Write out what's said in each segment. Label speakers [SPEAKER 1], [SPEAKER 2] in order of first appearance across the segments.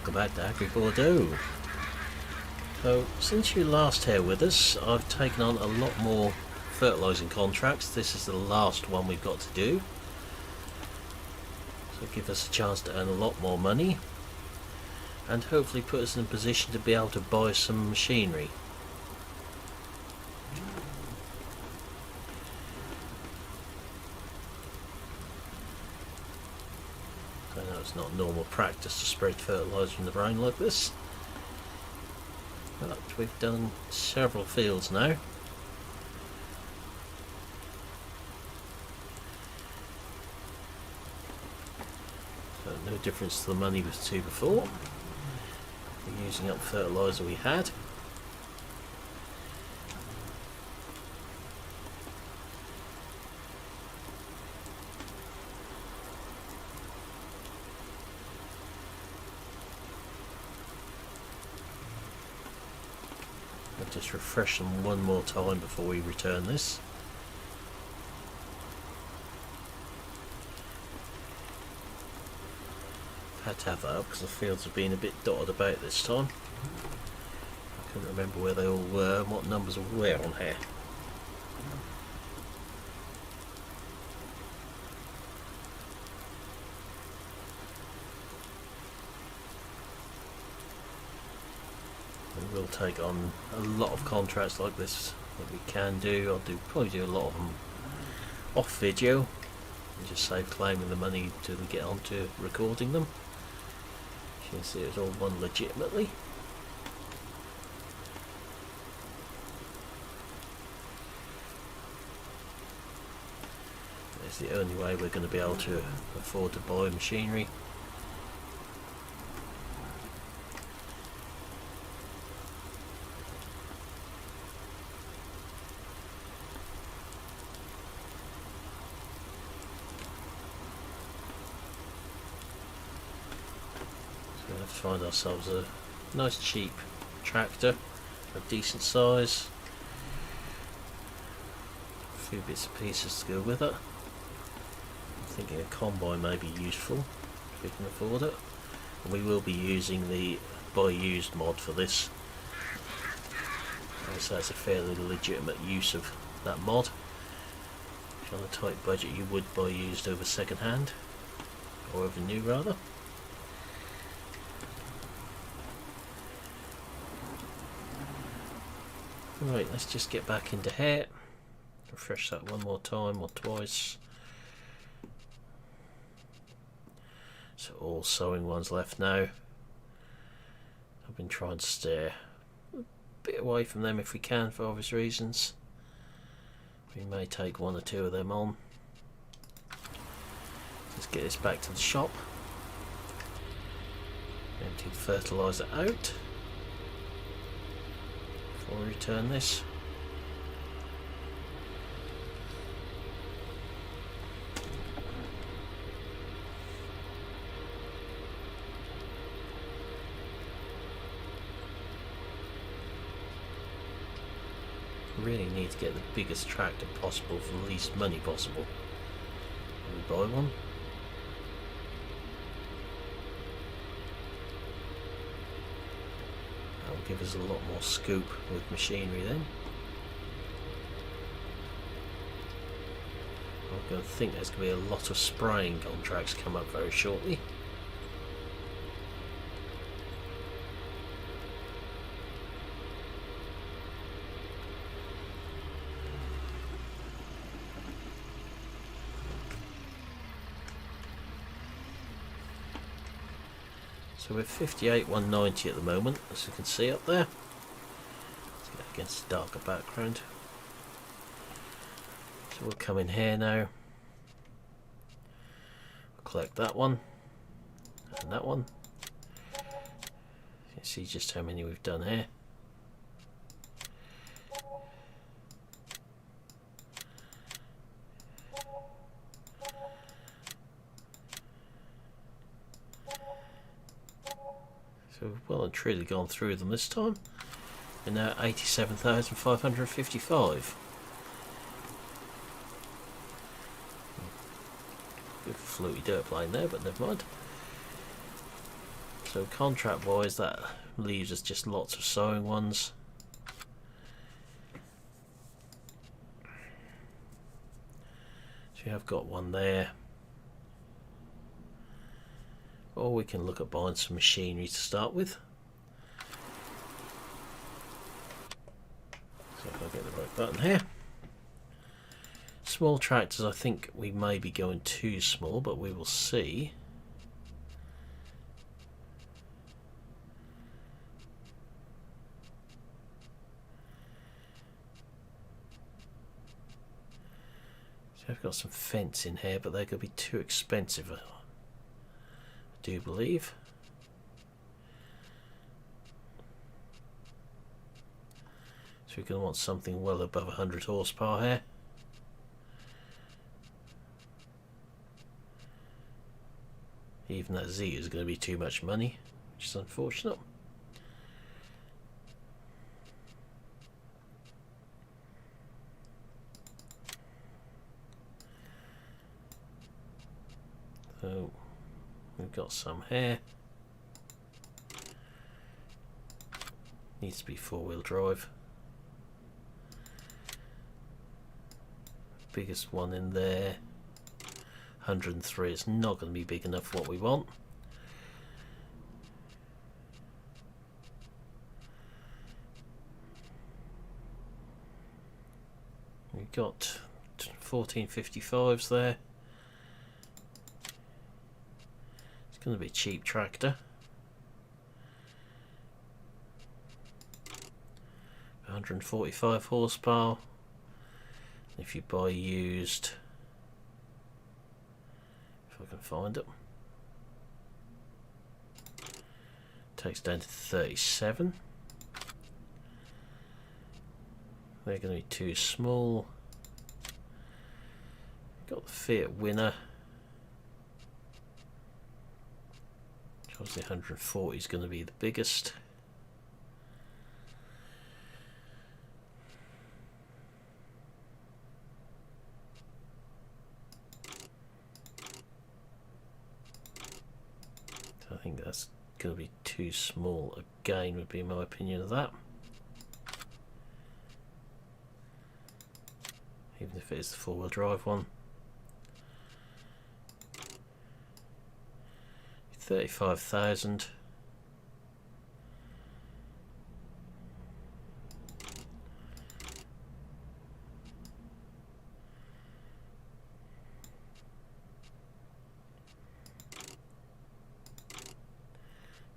[SPEAKER 1] welcome back to AgriBordeaux. So since you last here with us, I've taken on a lot more fertilising contracts. This is the last one we've got to do, so give us a chance to earn a lot more money and hopefully put us in a position to be able to buy some machinery. I know it's not normal practice to spread fertiliser in the rain like this, but we've done several fields now. So no difference to the money we was to before. We're using up fertiliser we had. I'll just refresh them one more time before we return this. I've had to have that up because the fields have been a bit dotted about this time. I couldn't remember where they all were and what numbers were where on here. We'll take on a lot of contracts like this that we can do. I'll probably do a lot of them off video and just save claiming the money till we get on to recording them. As you can see, it's all done legitimately. It's the only way we're going to be able to afford to buy machinery. We have to find ourselves a nice cheap tractor of decent size, a few bits and pieces to go with it. I'm thinking a combine may be useful if we can afford it, and we will be using the buy used mod for this, so it's a fairly legitimate use of that mod. If you're on a tight budget, you would buy used over second hand, or over new rather. Right, let's just get back into here, refresh that one more time or twice. So all sowing ones left now. I've been trying to steer a bit away from them if we can for obvious reasons. We may take one or two of them on. Let's get this back to the shop. Empty the fertiliser out before we return this. Really need to get the biggest tractor possible for the least money possible when we buy one. That'll give us a lot more scoop with machinery then. I'm going to think there's going to be a lot of spraying contracts come up very shortly. So we're 58,190 at the moment, as you can see up there. Let's get against the darker background. So we'll come in here now. We'll collect that one and that one. You can see just how many we've done here. So we've well and truly gone through them this time. We're now at 87,555. Bit of a fluty dirt plane there, but never mind. So So contract wise, that leaves us just lots of sewing ones. So you have got one there. Or we can look at buying some machinery to start with. So if I get the right button here. Small tractors, I think we may be going too small, but we will see. So I've got some fence in here, but they're going to be too expensive, I do believe. So we're going to want something well above 100 horsepower here. Even that Z is going to be too much money, which is unfortunate. So we've got some here. Needs to be four-wheel drive. Biggest one in there, 103. It's not going to be big enough for what we want. We've got 1455s there. It's going to be a cheap tractor. 145 horsepower. If you buy used, if I can find it, takes down to 37. They're going to be too small. Got the Fiat Winner, which obviously 140 is going to be the biggest. I think that's going to be too small again, would be my opinion of that. Even if it is the four-wheel drive one. 35,000.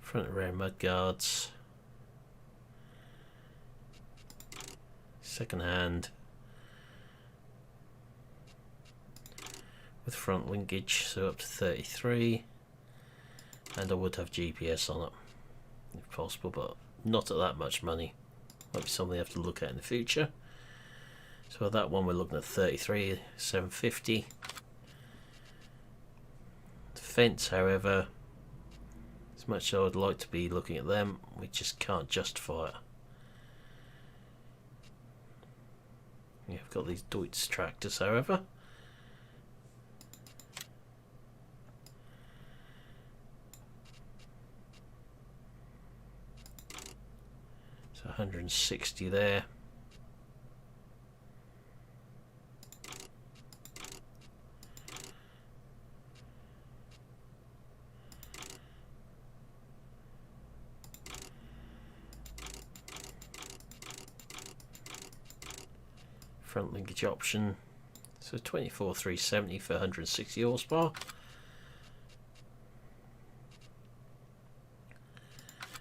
[SPEAKER 1] Front and rear mud guards. Second hand. With front linkage, so up to 33. And I would have GPS on it, if possible, but not at that much money. Might be something I have to look at in the future. So that one we're looking at 33,750. The fence, however, as much as I would like to be looking at them, we just can't justify it. You've got these Deutz tractors, however. So 160 there. Front linkage option, so 24,370 for 160 horsepower.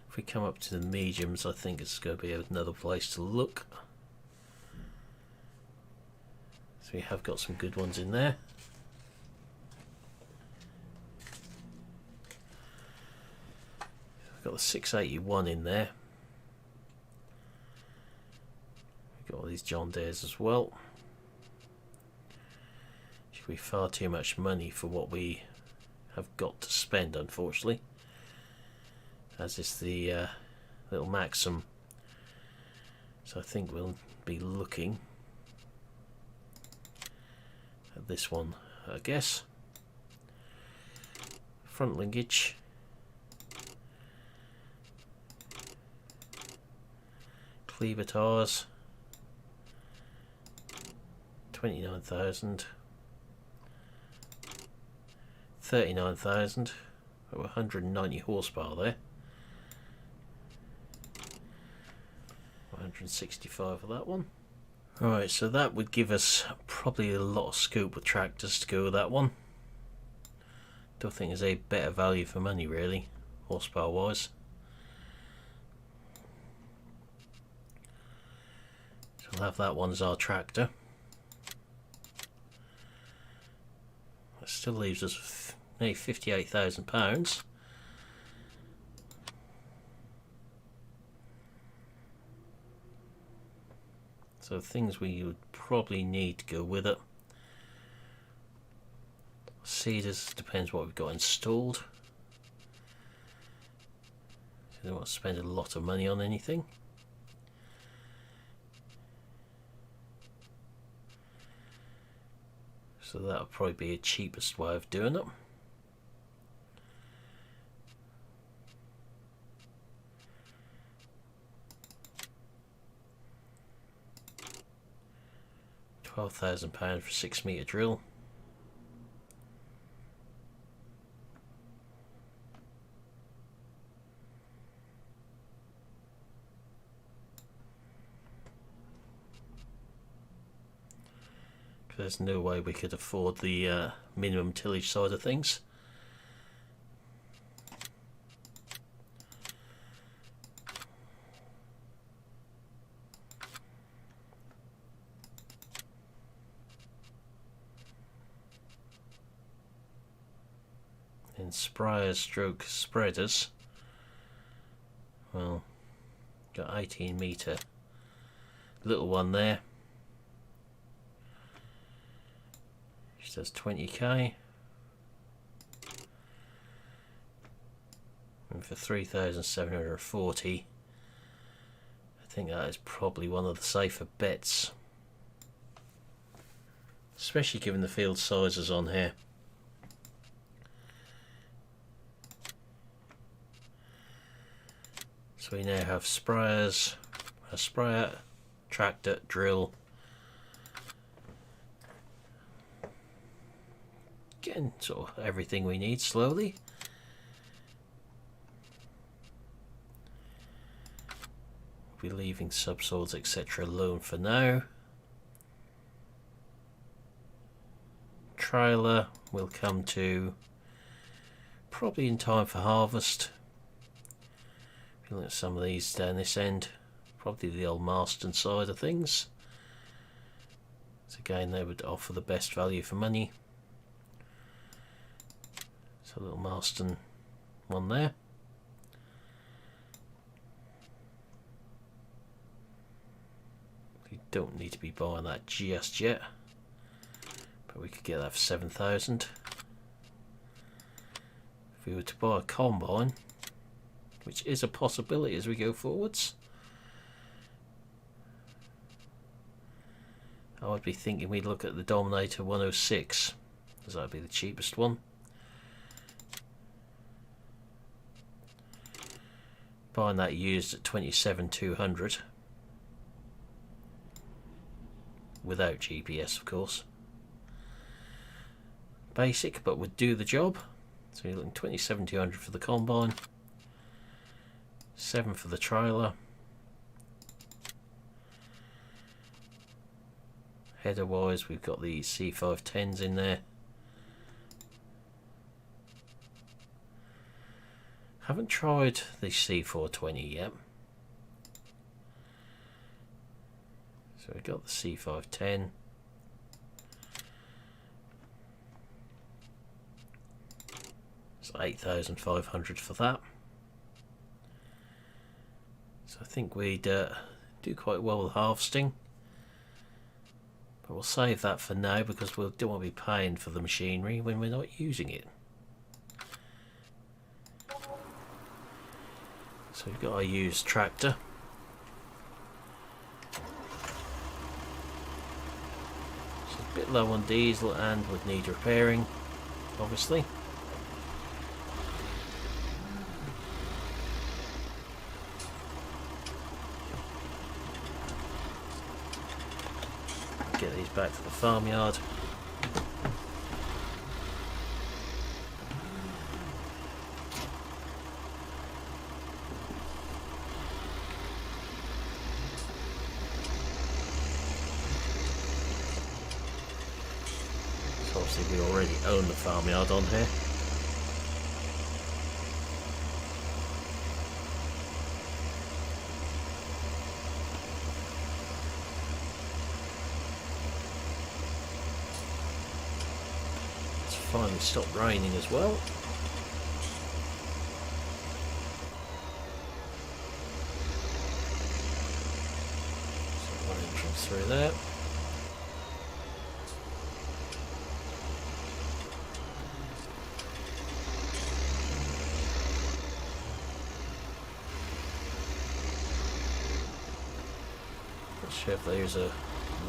[SPEAKER 1] If we come up to the mediums, I think it's going to be another place to look. So we have got some good ones in there. I've got the 681 in there. Got all these John Deeres as well. Should be far too much money for what we have got to spend, unfortunately. As is the little Maxim. So I think we'll be looking at this one, I guess. Front linkage. Kleber tires, 29,000, 39,000, 190 horsepower there, 165 for that one. Alright, so that would give us probably a lot of scope with tractors to go with that one. Don't think there's a better value for money really, horsepower wise. So we'll have that one as our tractor. That still leaves us with nearly £58,000. So things we would probably need to go with it. Seeders, depends what we've got installed. So I don't want to spend a lot of money on anything. So that would probably be the cheapest way of doing it. £12,000 for a 6-metre drill. There's no way we could afford the minimum tillage side of things. And sprayers stroke spreaders, well, got 18 metre little one there. Does 20k, and for 3,740 I think that is probably one of the safer bets, especially given the field sizes on here. So we now have sprayers, a sprayer, tractor, drill. Getting sort of everything we need slowly. We'll be leaving subsoils etc. alone for now. Trailer will come to probably in time for harvest. If you look at some of these down this end, probably the old Marston side of things. So again, they would offer the best value for money. A little Marston one there. We don't need to be buying that just yet, but we could get that for 7,000. If we were to buy a combine, which is a possibility as we go forwards, I would be thinking we'd look at the Dominator 106, as that would be the cheapest one. Buying that used at 27,200 without GPS, of course. Basic, but would do the job. So you're looking 27,200 for the combine, 7 for the trailer. Header wise, we've got the C510s in there. Haven't tried the C420 yet. So we got the C510. It's 8,500 for that. So I think we'd do quite well with harvesting. But we'll save that for now because we don't want to be paying for the machinery when we're not using it. So we've got our used tractor. It's a bit low on diesel and would need repairing, obviously. Get these back to the farmyard. So obviously we already own the farmyard on here. Finally stopped raining as well. So one entrance through there. Not sure if there's a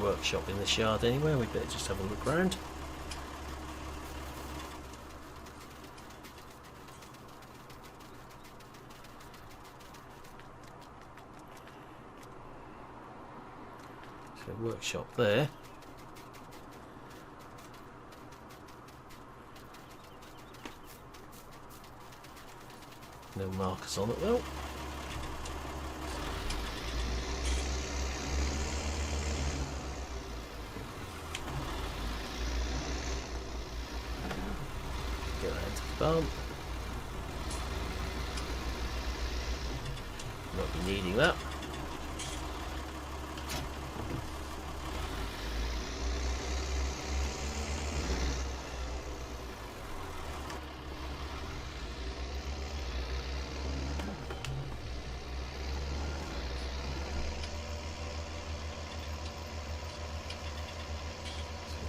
[SPEAKER 1] workshop in this yard anywhere. We better just have a look around. Workshop there. No markers on it though. Get that into the barn. Not be needing that.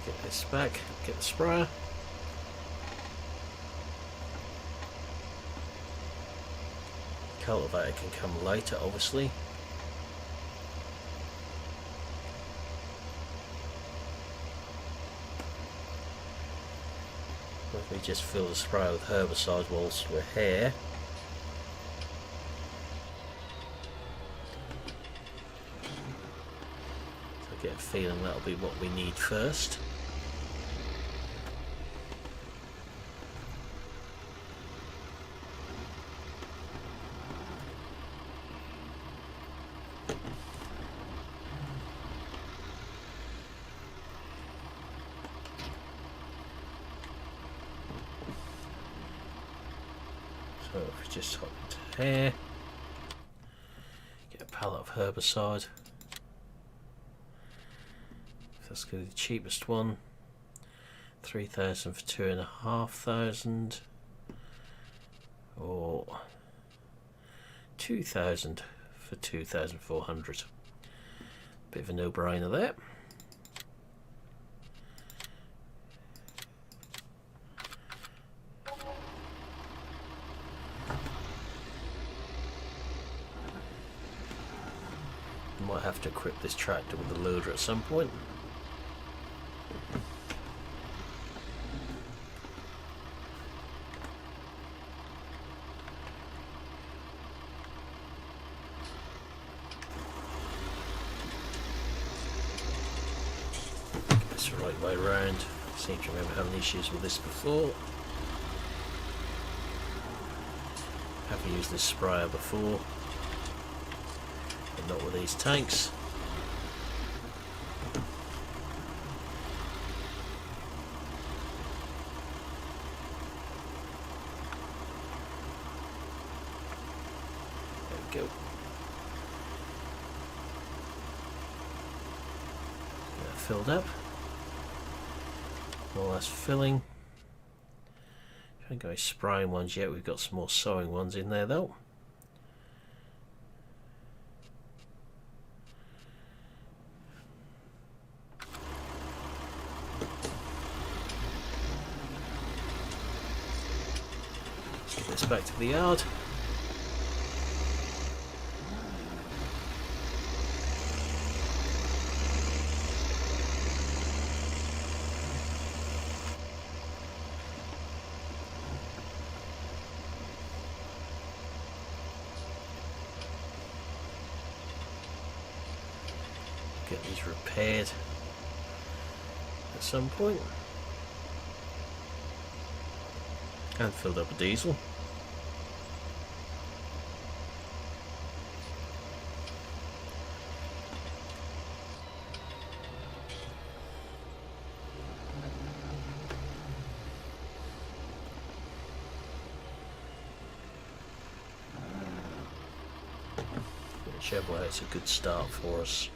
[SPEAKER 1] Get this back, get the sprayer. Cultivator can come later, obviously. Let me just fill the sprayer with herbicide whilst we're here. So I get a feeling that'll be what we need first. So if we just hop into here, get a pallet of herbicide. Let's go the cheapest one. 3,000 for 2,500, or 2,000 for 2,400. Bit of a no-brainer there. Might have to equip this tractor with a loader at some point. Get this the right way around. Seem to remember having issues with this before. Have used this sprayer before. Not with these tanks. There we go. Get that filled up. Well, that's filling. Haven't got any spraying ones yet. We've got some more sowing ones in there though. Back to the yard. Get these repaired. at some point. And filled up a diesel. Chevrolet's a good start for us.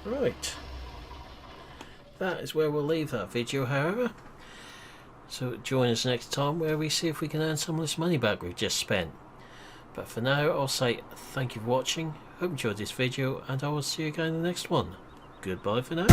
[SPEAKER 1] Right, that is where we'll leave that video, however. So join us next time where we see if we can earn some of this money back we've just spent. But for now, I'll say thank you for watching, hope you enjoyed this video, and I will see you again in the next one. Goodbye for now.